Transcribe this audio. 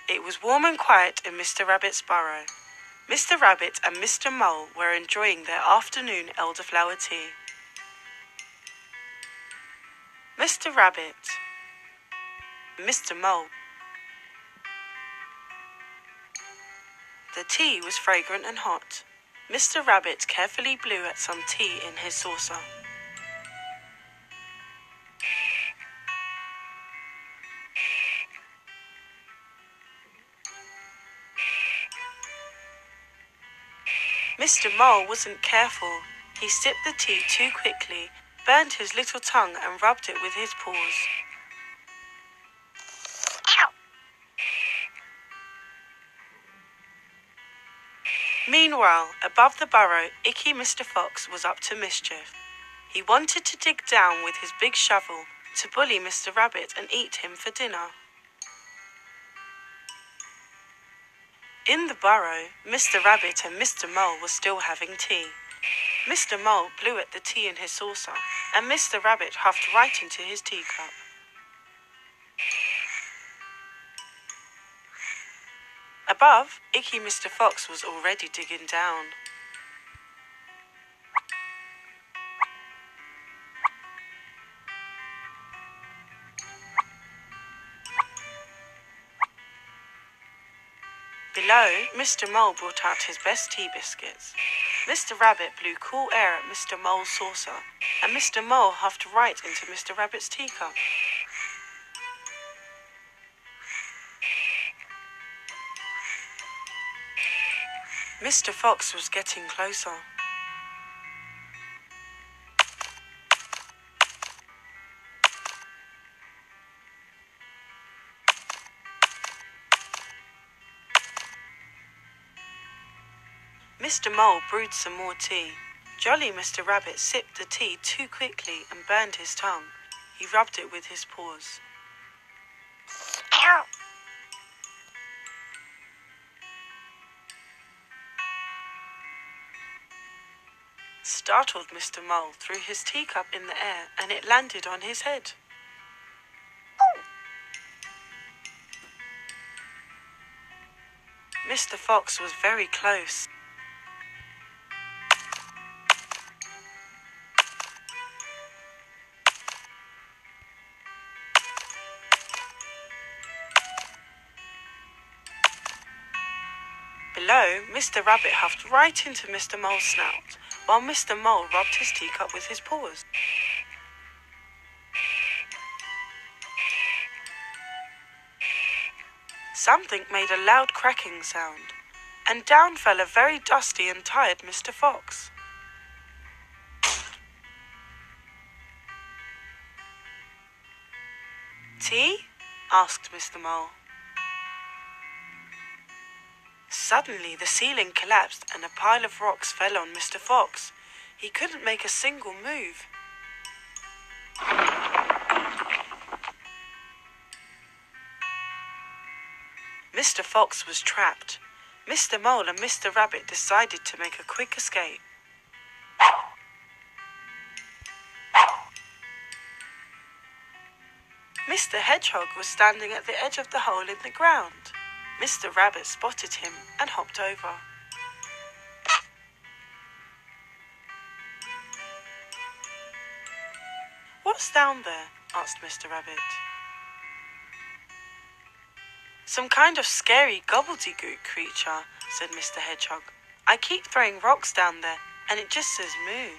It was warm and quiet in Mr. Rabbit's burrow. Mr. Rabbit and Mr. Mole were enjoying their afternoon elderflower tea. Mr. Rabbit, Mr. Mole. The tea was fragrant and hot. Mr. Rabbit carefully blew at some tea in his saucer. Mr. Mole wasn't careful. He sipped the tea too quickly, burned his little tongue and rubbed it with his paws. Meanwhile, above the burrow, Icky Mr Fox was up to mischief. He wanted to dig down with his big shovel to bully Mr. Rabbit and eat him for dinner. In the burrow, Mr. Rabbit and Mr. Mole were still having tea. Mr. Mole blew at the tea in his saucer, and Mr. Rabbit huffed right into his teacup. Above, Icky Mr. Fox was already digging down. Below, Mr. Mole brought out his best tea biscuits. Mr. Rabbit blew cool air at Mr. Mole's saucer, and Mr. Mole huffed right into Mr. Rabbit's teacup. Mr. Fox was getting closer. Mr. Mole brewed some more tea. Jolly Mr. Rabbit sipped the tea too quickly and burned his tongue. He rubbed it with his paws. Ow! Startled Mr. Mole threw his teacup in the air and it landed on his head. Mr. Fox was very close. Below, Mr. Rabbit huffed right into Mr. Mole's snout, while Mr. Mole rubbed his teacup with his paws. Something made a loud cracking sound, and down fell a very dusty and tired Mr. Fox. "Tea?" asked Mr. Mole. Suddenly the ceiling collapsed and a pile of rocks fell on Mr. Fox. He couldn't make a single move. Mr. Fox was trapped. Mr. Mole and Mr. Rabbit decided to make a quick escape. Mr. Hedgehog was standing at the edge of the hole in the ground. Mr. Rabbit spotted him and hopped over. "What's down there?" asked Mr. Rabbit. "Some kind of scary gobbledygook creature," said Mr. Hedgehog. "I keep throwing rocks down there and it just says moo."